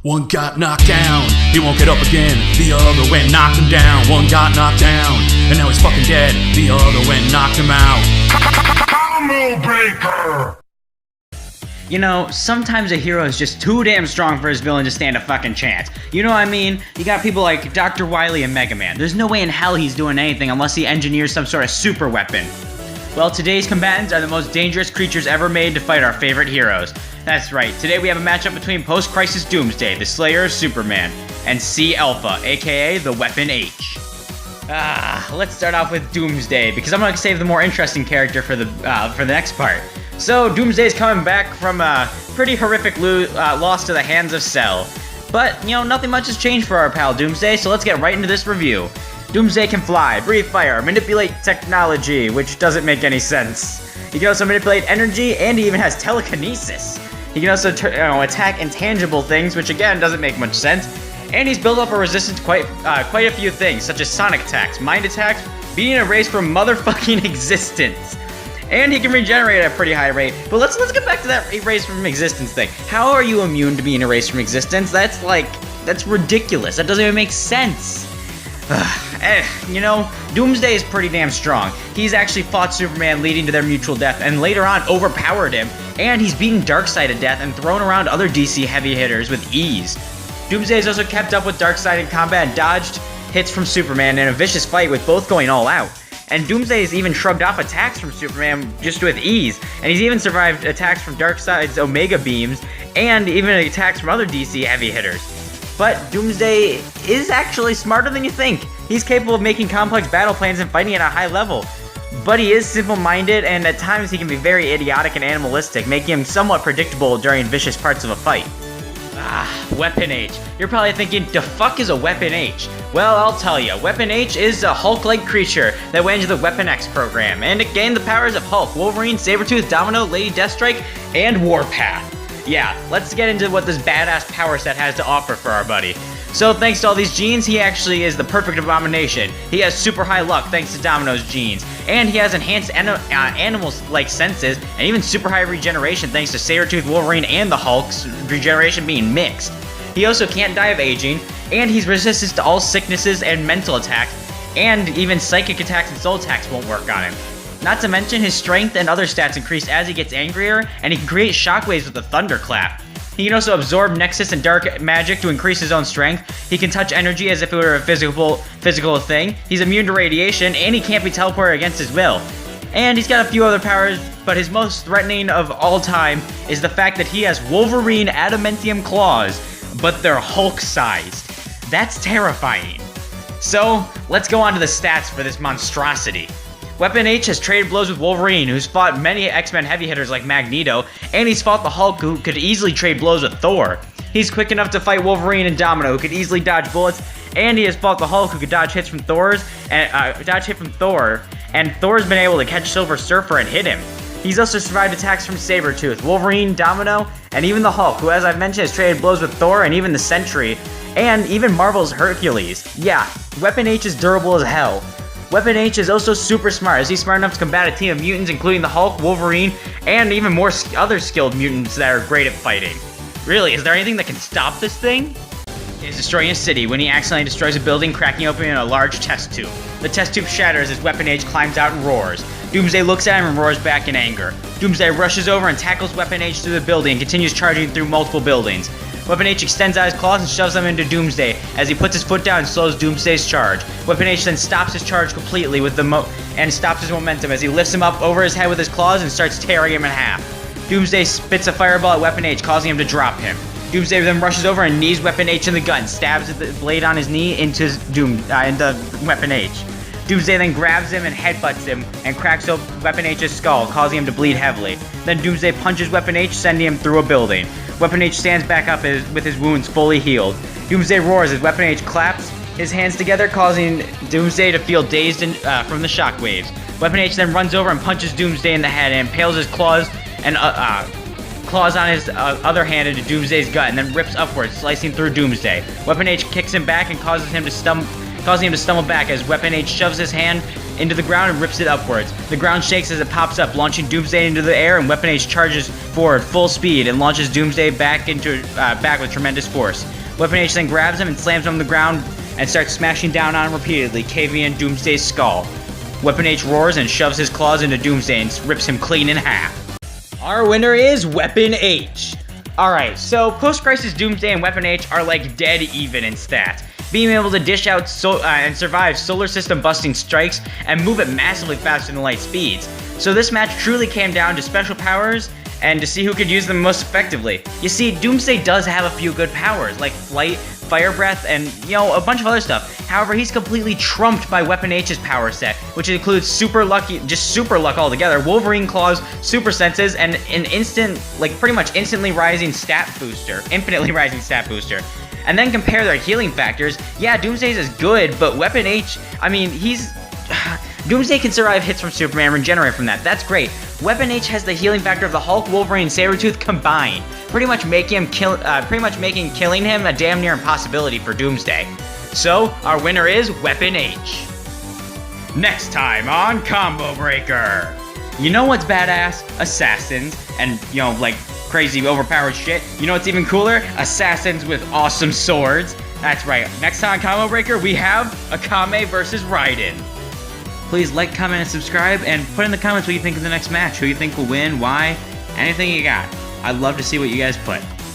One got knocked down, he won't get up again. The other went and knocked him down. One got knocked down, and now he's fucking dead. The other went and knocked him out. Combo breaker! You know, sometimes a hero is just too damn strong for his villain to stand a fucking chance. You know what I mean? You got people like Dr. Wily and Mega Man. There's no way in hell he's doing anything unless he engineers some sort of super weapon. Well, today's combatants are the most dangerous creatures ever made to fight our favorite heroes. That's right, today we have a matchup between post-crisis Doomsday, the Slayer of Superman, and C Alpha, aka the Weapon H. Let's start off with Doomsday, because I'm going to save the more interesting character for the next part. So, Doomsday's coming back from a pretty horrific loss to the hands of Cell. But, you know, nothing much has changed for our pal Doomsday, so let's get right into this review. Doomsday can fly, breathe fire, manipulate technology, which doesn't make any sense. He can also manipulate energy, and he even has telekinesis. He can also attack intangible things, which again doesn't make much sense. And he's built up a resistance to quite a few things, such as sonic attacks, mind attacks, being erased from motherfucking existence. And he can regenerate at a pretty high rate. But let's get back to that erased from existence thing. How are you immune to being erased from existence? That's ridiculous. That doesn't even make sense. You know, Doomsday is pretty damn strong. He's actually fought Superman, leading to their mutual death, and later on overpowered him, and he's beaten Darkseid to death and thrown around other DC heavy hitters with ease. Doomsday has also kept up with Darkseid in combat and dodged hits from Superman in a vicious fight, with both going all out. And Doomsday has even shrugged off attacks from Superman just with ease, and he's even survived attacks from Darkseid's Omega beams, and even attacks from other DC heavy hitters. But Doomsday is actually smarter than you think. He's capable of making complex battle plans and fighting at a high level. But he is simple-minded, and at times he can be very idiotic and animalistic, making him somewhat predictable during vicious parts of a fight. Weapon H. You're probably thinking, the fuck is a Weapon H? Well, I'll tell you, Weapon H is a Hulk-like creature that went into the Weapon X program, and it gained the powers of Hulk, Wolverine, Sabretooth, Domino, Lady Deathstrike, and Warpath. Yeah, let's get into what this badass power set has to offer for our buddy. So thanks to all these genes, he actually is the perfect abomination. He has super high luck thanks to Domino's genes, and he has enhanced animal-like senses, and even super high regeneration thanks to Sabretooth, Wolverine, and the Hulk's regeneration being mixed. He also can't die of aging, and he's resistant to all sicknesses and mental attacks, and even psychic attacks and soul attacks won't work on him. Not to mention, his strength and other stats increase as he gets angrier, and he can create shockwaves with a thunderclap. He can also absorb Nexus and Dark Magic to increase his own strength. He can touch energy as if it were a physical thing. He's immune to radiation, and he can't be teleported against his will. And he's got a few other powers, but his most threatening of all time is the fact that he has Wolverine adamantium claws, but they're Hulk-sized. That's terrifying. So, let's go on to the stats for this monstrosity. Weapon H has traded blows with Wolverine, who's fought many X-Men heavy hitters like Magneto, and he's fought the Hulk, who could easily trade blows with Thor. He's quick enough to fight Wolverine and Domino, who could easily dodge bullets, and he has fought the Hulk, who could dodge hits from Thor, and Thor's been able to catch Silver Surfer and hit him. He's also survived attacks from Sabretooth, Wolverine, Domino, and even the Hulk, who, as I've mentioned, has traded blows with Thor and even the Sentry, and even Marvel's Hercules. Yeah, Weapon H is durable as hell. Weapon H is also super smart, as he's smart enough to combat a team of mutants, including the Hulk, Wolverine, and even more other skilled mutants that are great at fighting. Really, is there anything that can stop this thing? He's destroying a city when he accidentally destroys a building, cracking open a large test tube. The test tube shatters as Weapon H climbs out and roars. Doomsday looks at him and roars back in anger. Doomsday rushes over and tackles Weapon H through the building and continues charging through multiple buildings. Weapon H extends out his claws and shoves them into Doomsday as he puts his foot down and slows Doomsday's charge. Weapon H then stops his charge completely with and stops his momentum as he lifts him up over his head with his claws and starts tearing him in half. Doomsday spits a fireball at Weapon H, causing him to drop him. Doomsday then rushes over and knees Weapon H in the gut and stabs the blade on his knee into Weapon H. Doomsday then grabs him and headbutts him and cracks open Weapon H's skull, causing him to bleed heavily. Then Doomsday punches Weapon H, sending him through a building. Weapon H stands back up with his wounds fully healed. Doomsday roars as Weapon H claps his hands together, causing Doomsday to feel dazed from the shockwaves. Weapon H then runs over and punches Doomsday in the head and impales his claws on his other hand into Doomsday's gut, and then rips upwards, slicing through Doomsday. Weapon H kicks him back and causing him to stumble back as Weapon H shoves his hand into the ground and rips it upwards. The ground shakes as it pops up, launching Doomsday into the air, and Weapon H charges forward full speed and launches Doomsday back with tremendous force. Weapon H then grabs him and slams him on the ground and starts smashing down on him repeatedly, caving in Doomsday's skull. Weapon H roars and shoves his claws into Doomsday and rips him clean in half. Our winner is Weapon H. Alright, so Post-Crisis Doomsday and Weapon H are like dead even in stats, being able to dish out and survive solar system busting strikes and move at massively faster than light speeds. So this match truly came down to special powers and to see who could use them most effectively. You see, Doomsday does have a few good powers, like flight, fire breath, and, a bunch of other stuff. However, he's completely trumped by Weapon H's power set, which includes super luck altogether, Wolverine claws, super senses, and an pretty much infinitely rising stat booster. And then compare their healing factors. Yeah, Doomsday's is good, but Weapon H, Doomsday can survive hits from Superman and regenerate from that. That's great. Weapon H has the healing factor of the Hulk, Wolverine, and Sabretooth combined, pretty much making killing him a damn near impossibility for Doomsday. So, our winner is Weapon H. Next time on Combo Breaker. You know what's badass? Assassins, and, crazy overpowered shit. You know what's even cooler? Assassins with awesome swords. That's right. Next time on Combo Breaker, we have Akame versus Raiden. Please like, comment, and subscribe, and put in the comments what you think of the next match, who you think will win, why, anything you got. I'd love to see what you guys put.